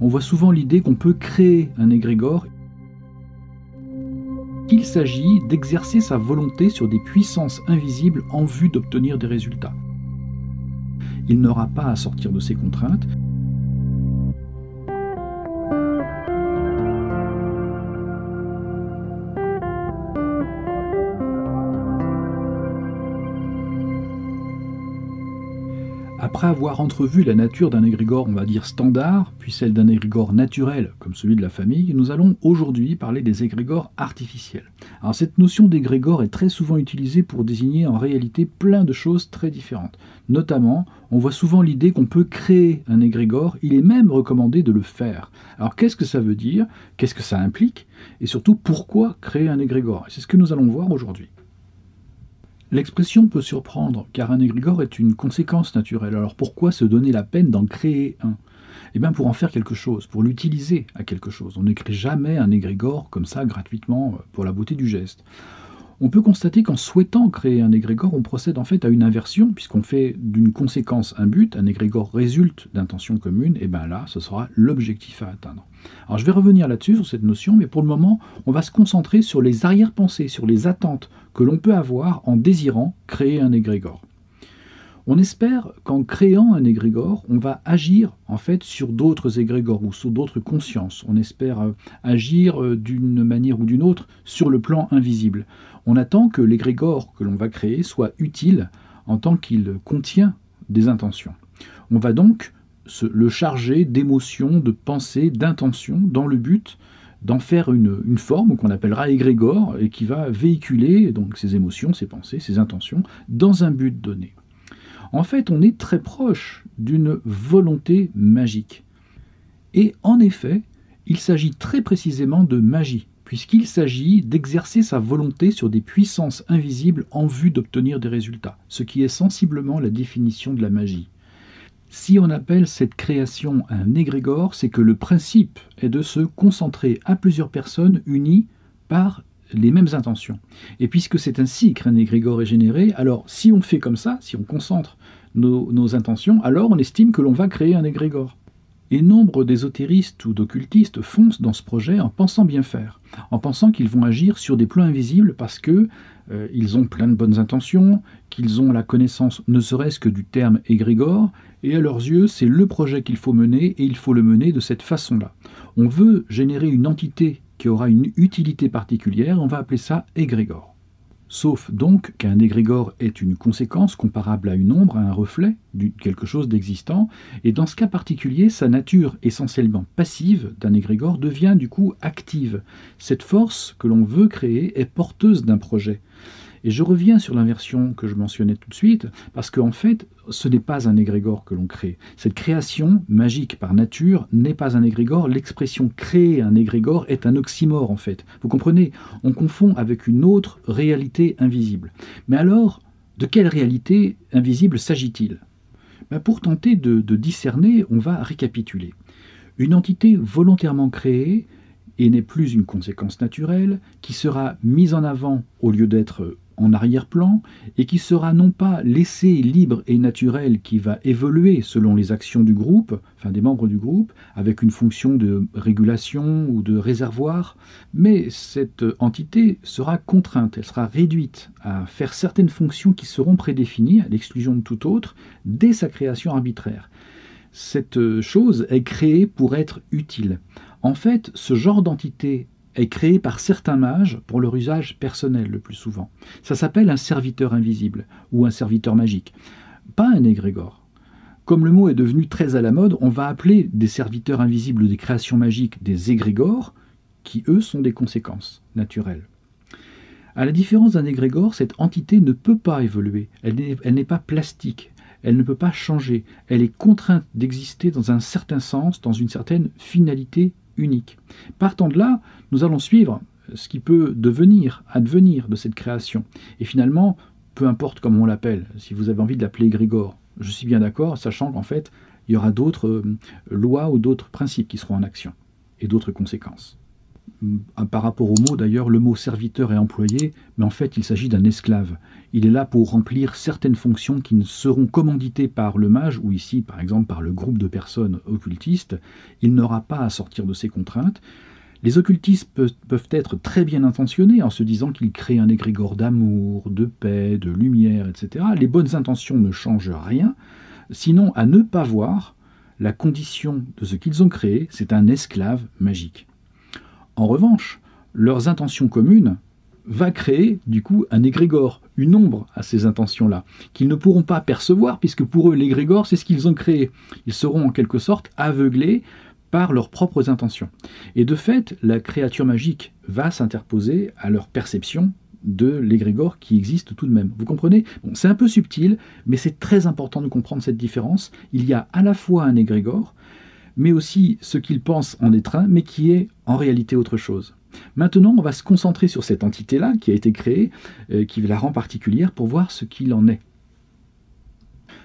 On voit souvent l'idée qu'on peut créer un égrégore, qu'il s'agit d'exercer sa volonté sur des puissances invisibles en vue d'obtenir des résultats. Il n'aura pas à sortir de ses contraintes. Après avoir entrevu la nature d'un égrégore, on va dire standard, puis celle d'un égrégore naturel, comme celui de la famille, nous allons aujourd'hui parler des égrégores artificiels. Alors cette notion d'égrégore est très souvent utilisée pour désigner en réalité plein de choses très différentes. Notamment, on voit souvent l'idée qu'on peut créer un égrégore, il est même recommandé de le faire. Alors qu'est-ce que ça veut dire? Qu'est-ce que ça implique? Et surtout, pourquoi créer un égrégore? C'est ce que nous allons voir aujourd'hui. L'expression peut surprendre, car un égrégore est une conséquence naturelle. Alors pourquoi se donner la peine d'en créer un? Eh bien pour en faire quelque chose, pour l'utiliser à quelque chose. On ne crée jamais un égrégore comme ça gratuitement pour la beauté du geste. On peut constater qu'en souhaitant créer un égrégore, on procède en fait à une inversion, puisqu'on fait d'une conséquence un but, un égrégore résulte d'intentions communes, et bien là, ce sera l'objectif à atteindre. Alors je vais revenir là-dessus, sur cette notion, mais pour le moment, on va se concentrer sur les arrière-pensées, sur les attentes que l'on peut avoir en désirant créer un égrégore. On espère qu'en créant un égrégore, on va agir en fait sur d'autres égrégores ou sur d'autres consciences. On espère agir d'une manière ou d'une autre sur le plan invisible. On attend que l'égrégore que l'on va créer soit utile en tant qu'il contient des intentions. On va donc le charger d'émotions, de pensées, d'intentions dans le but d'en faire une forme qu'on appellera égrégore et qui va véhiculer donc ces émotions, ces pensées, ces intentions dans un but donné. En fait, on est très proche d'une volonté magique. Et en effet, il s'agit très précisément de magie, puisqu'il s'agit d'exercer sa volonté sur des puissances invisibles en vue d'obtenir des résultats, ce qui est sensiblement la définition de la magie. Si on appelle cette création un égrégore, c'est que le principe est de se concentrer à plusieurs personnes unies par les mêmes intentions. Et puisque c'est ainsi qu'un égrégore est généré, alors si on fait comme ça, si on concentre nos intentions, alors on estime que l'on va créer un égrégore. Et nombre d'ésotéristes ou d'occultistes foncent dans ce projet en pensant bien faire, en pensant qu'ils vont agir sur des plans invisibles parce que ils ont plein de bonnes intentions, qu'ils ont la connaissance ne serait-ce que du terme égrégore, et à leurs yeux, c'est le projet qu'il faut mener, et il faut le mener de cette façon-là. On veut générer une entité qui aura une utilité particulière, on va appeler ça égrégore. Sauf donc qu'un égrégore est une conséquence comparable à une ombre, à un reflet de quelque chose d'existant, et dans ce cas particulier, sa nature essentiellement passive d'un égrégore devient du coup active. Cette force que l'on veut créer est porteuse d'un projet. Et je reviens sur l'inversion que je mentionnais tout de suite, parce qu'en fait, ce n'est pas un égrégore que l'on crée. Cette création magique par nature n'est pas un égrégore. L'expression créer un égrégore est un oxymore en fait. Vous comprenez? On confond avec une autre réalité invisible. Mais alors, de quelle réalité invisible s'agit-il? Pour tenter de discerner, on va récapituler. Une entité volontairement créée et n'est plus une conséquence naturelle, qui sera mise en avant au lieu d'être en arrière-plan, et qui sera non pas laissée libre et naturelle, qui va évoluer selon les actions du groupe, enfin des membres du groupe, avec une fonction de régulation ou de réservoir, mais cette entité sera contrainte, elle sera réduite à faire certaines fonctions qui seront prédéfinies, à l'exclusion de toute autre, dès sa création arbitraire. Cette chose est créée pour être utile. En fait, ce genre d'entité est créé par certains mages pour leur usage personnel le plus souvent. Ça s'appelle un serviteur invisible ou un serviteur magique, pas un égrégore. Comme le mot est devenu très à la mode, on va appeler des serviteurs invisibles ou des créations magiques des égrégores, qui eux sont des conséquences naturelles. À la différence d'un égrégore, cette entité ne peut pas évoluer, elle n'est pas plastique, elle ne peut pas changer, elle est contrainte d'exister dans un certain sens, dans une certaine finalité unique. Partant de là, nous allons suivre ce qui peut advenir de cette création. Et finalement, peu importe comment on l'appelle, si vous avez envie de l'appeler égrégore, je suis bien d'accord, sachant qu'en fait, il y aura d'autres lois ou d'autres principes qui seront en action, et d'autres conséquences. Par rapport au mot d'ailleurs, le mot serviteur est employé, mais en fait il s'agit d'un esclave. Il est là pour remplir certaines fonctions qui ne seront commanditées par le mage, ou ici par exemple par le groupe de personnes occultistes. Il n'aura pas à sortir de ces contraintes. Les occultistes peuvent être très bien intentionnés en se disant qu'ils créent un égrégore d'amour, de paix, de lumière, etc. Les bonnes intentions ne changent rien, sinon à ne pas voir, la condition de ce qu'ils ont créé, c'est un esclave magique. En revanche, leurs intentions communes va créer du coup un égrégore, une ombre à ces intentions-là, qu'ils ne pourront pas percevoir, puisque pour eux l'égrégore c'est ce qu'ils ont créé. Ils seront en quelque sorte aveuglés par leurs propres intentions. Et de fait, la créature magique va s'interposer à leur perception de l'égrégore qui existe tout de même. Vous comprenez? Bon, c'est un peu subtil, mais c'est très important de comprendre cette différence. Il y a à la fois un égrégore, mais aussi ce qu'ils pensent en être un, mais qui est en réalité autre chose. Maintenant, on va se concentrer sur cette entité-là qui a été créée, qui la rend particulière, pour voir ce qu'il en est.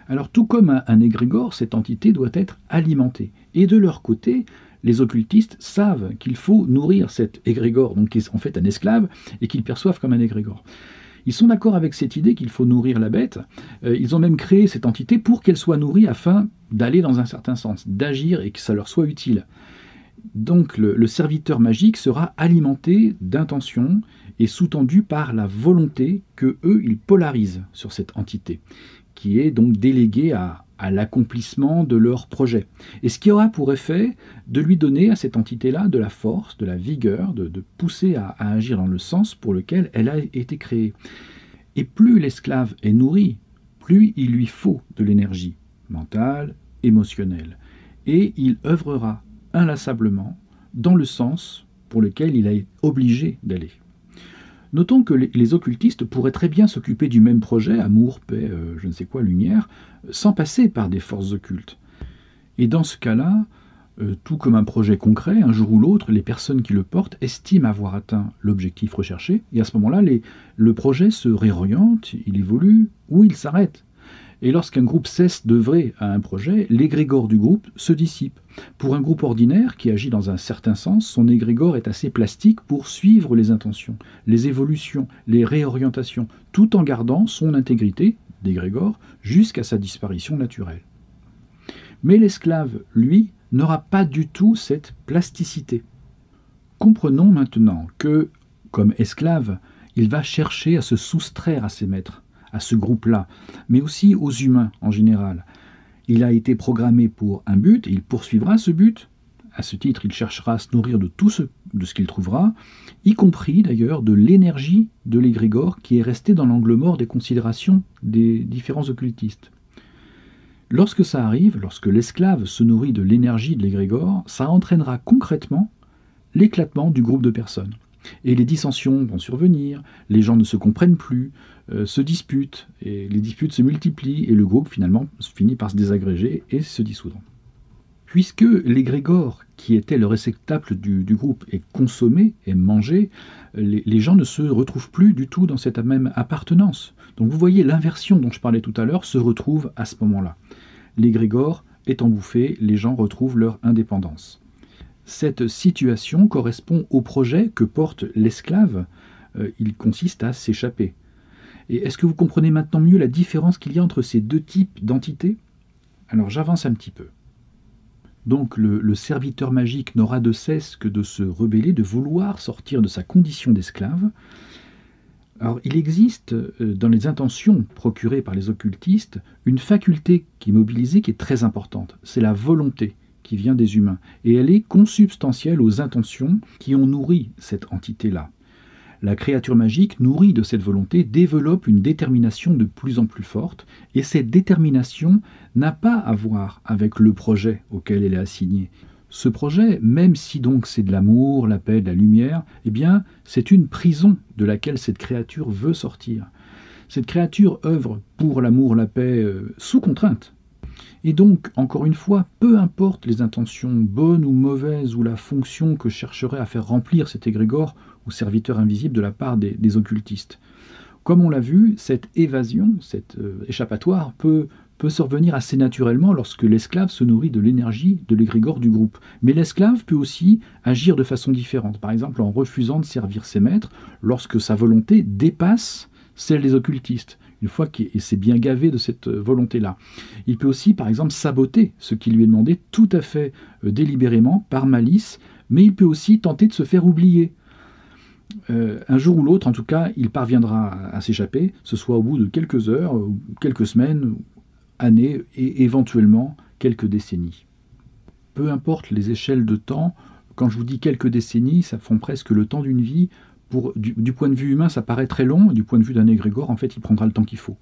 Alors, tout comme un égrégore, cette entité doit être alimentée. Et de leur côté, les occultistes savent qu'il faut nourrir cet égrégore, donc qui est en fait un esclave, et qu'ils perçoivent comme un égrégore. Ils sont d'accord avec cette idée qu'il faut nourrir la bête. Ils ont même créé cette entité pour qu'elle soit nourrie afin d'aller dans un certain sens, d'agir et que ça leur soit utile. Donc le serviteur magique sera alimenté d'intentions et sous-tendu par la volonté que eux ils polarisent sur cette entité, qui est donc déléguée à l'accomplissement de leur projet. Et ce qui aura pour effet de lui donner à cette entité-là de la force, de la vigueur, de pousser à agir dans le sens pour lequel elle a été créée. Et plus l'esclave est nourri, plus il lui faut de l'énergie mentale, émotionnelle. Et il œuvrera inlassablement dans le sens pour lequel il est obligé d'aller. Notons que les occultistes pourraient très bien s'occuper du même projet, amour, paix, je ne sais quoi, lumière, sans passer par des forces occultes. Et dans ce cas-là, tout comme un projet concret, un jour ou l'autre, les personnes qui le portent estiment avoir atteint l'objectif recherché, et à ce moment-là, le projet se réoriente, il évolue, ou il s'arrête. Et lorsqu'un groupe cesse d'œuvrer à un projet, l'égrégore du groupe se dissipe. Pour un groupe ordinaire qui agit dans un certain sens, son égrégore est assez plastique pour suivre les intentions, les évolutions, les réorientations, tout en gardant son intégrité d'égrégore jusqu'à sa disparition naturelle. Mais l'esclave, lui, n'aura pas du tout cette plasticité. Comprenons maintenant que, comme esclave, il va chercher à se soustraire à ses maîtres, à ce groupe-là, mais aussi aux humains en général. Il a été programmé pour un but, et il poursuivra ce but. À ce titre, il cherchera à se nourrir de tout ce qu'il trouvera, y compris d'ailleurs de l'énergie de l'égrégore qui est restée dans l'angle mort des considérations des différents occultistes. Lorsque ça arrive, lorsque l'esclave se nourrit de l'énergie de l'égrégore, ça entraînera concrètement l'éclatement du groupe de personnes. Et les dissensions vont survenir, les gens ne se comprennent plus, se disputent, et les disputes se multiplient, et le groupe finalement finit par se désagréger et se dissoudre. Puisque l'égrégore, qui était le réceptacle du groupe, est consommé et mangé, les gens ne se retrouvent plus du tout dans cette même appartenance. Donc vous voyez, l'inversion dont je parlais tout à l'heure se retrouve à ce moment-là. L'égrégore étant bouffé, les gens retrouvent leur indépendance. Cette situation correspond au projet que porte l'esclave. Il consiste à s'échapper. Et est-ce que vous comprenez maintenant mieux la différence qu'il y a entre ces deux types d'entités? Alors j'avance un petit peu. Donc le serviteur magique n'aura de cesse que de se rebeller, de vouloir sortir de sa condition d'esclave. Alors il existe dans les intentions procurées par les occultistes une faculté qui est mobilisée qui est très importante. C'est la volonté qui vient des humains, et elle est consubstantielle aux intentions qui ont nourri cette entité-là. La créature magique, nourrie de cette volonté, développe une détermination de plus en plus forte, et cette détermination n'a pas à voir avec le projet auquel elle est assignée. Ce projet, même si donc c'est de l'amour, la paix, de la lumière, eh bien, c'est une prison de laquelle cette créature veut sortir. Cette créature œuvre pour l'amour, la paix, sous contrainte. Et donc, encore une fois, peu importe les intentions bonnes ou mauvaises ou la fonction que chercherait à faire remplir cet égrégore ou serviteur invisible de la part des occultistes. Comme on l'a vu, cette évasion, cet échappatoire peut peut survenir assez naturellement lorsque l'esclave se nourrit de l'énergie de l'égrégore du groupe. Mais l'esclave peut aussi agir de façon différente, par exemple en refusant de servir ses maîtres lorsque sa volonté dépasse celle des occultistes, une fois qu'il s'est bien gavé de cette volonté-là. Il peut aussi, par exemple, saboter ce qui lui est demandé tout à fait délibérément, par malice, mais il peut aussi tenter de se faire oublier. Un jour ou l'autre, en tout cas, il parviendra à s'échapper, ce soit au bout de quelques heures, quelques semaines, années et éventuellement quelques décennies. Peu importe les échelles de temps, quand je vous dis quelques décennies, ça font presque le temps d'une vie. Du point de vue humain, ça paraît très long, du point de vue d'un égrégore, en fait, il prendra le temps qu'il faut.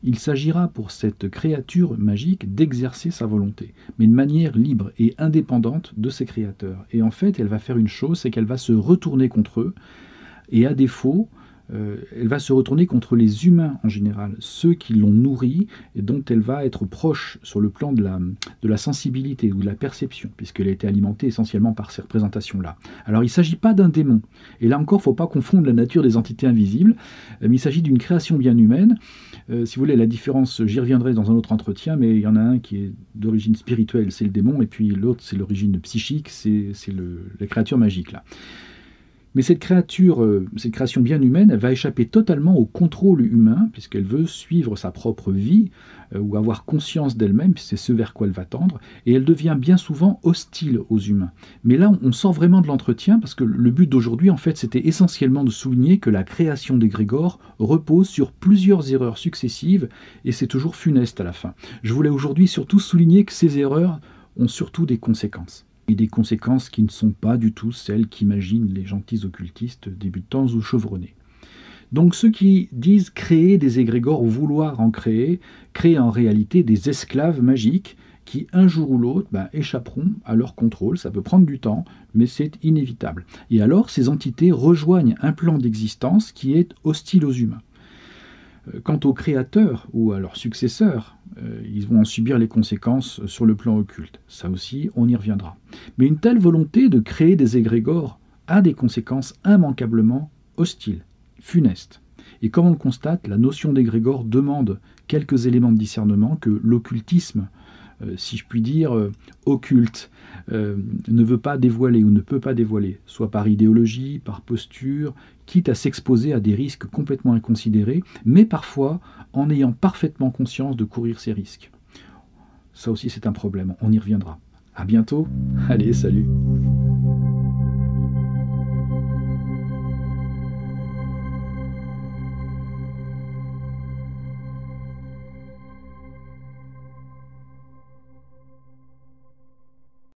Il s'agira pour cette créature magique d'exercer sa volonté, mais de manière libre et indépendante de ses créateurs. Et en fait, elle va faire une chose, c'est qu'elle va se retourner contre eux, et à défaut, elle va se retourner contre les humains en général, ceux qui l'ont nourrie et dont elle va être proche sur le plan de la sensibilité ou de la perception, puisqu'elle a été alimentée essentiellement par ces représentations-là. Alors il ne s'agit pas d'un démon, et là encore, il ne faut pas confondre la nature des entités invisibles, mais il s'agit d'une création bien humaine. Si vous voulez, la différence, j'y reviendrai dans un autre entretien, mais il y en a un qui est d'origine spirituelle, c'est le démon, et puis l'autre, c'est l'origine psychique, c'est la créature magique, là. Mais cette création bien humaine, elle va échapper totalement au contrôle humain, puisqu'elle veut suivre sa propre vie, ou avoir conscience d'elle-même, c'est ce vers quoi elle va tendre, et elle devient bien souvent hostile aux humains. Mais là, on sort vraiment de l'entretien, parce que le but d'aujourd'hui, en fait, c'était essentiellement de souligner que la création d'égrégores repose sur plusieurs erreurs successives, et c'est toujours funeste à la fin. Je voulais aujourd'hui surtout souligner que ces erreurs ont surtout des conséquences. Et des conséquences qui ne sont pas du tout celles qu'imaginent les gentils occultistes débutants ou chevronnés. Donc ceux qui disent créer des égrégores ou vouloir en créent en réalité des esclaves magiques qui un jour ou l'autre échapperont à leur contrôle. Ça peut prendre du temps, mais c'est inévitable. Et alors ces entités rejoignent un plan d'existence qui est hostile aux humains. Quant aux créateurs ou à leurs successeurs, ils vont en subir les conséquences sur le plan occulte. Ça aussi, on y reviendra. Mais une telle volonté de créer des égrégores a des conséquences immanquablement hostiles, funestes. Et comme on le constate, la notion d'égrégore demande quelques éléments de discernement que l'occultisme, si je puis dire, occulte, ne veut pas dévoiler ou ne peut pas dévoiler, soit par idéologie, par posture, quitte à s'exposer à des risques complètement inconsidérés, mais parfois en ayant parfaitement conscience de courir ces risques. Ça aussi c'est un problème, on y reviendra. À bientôt, allez, salut.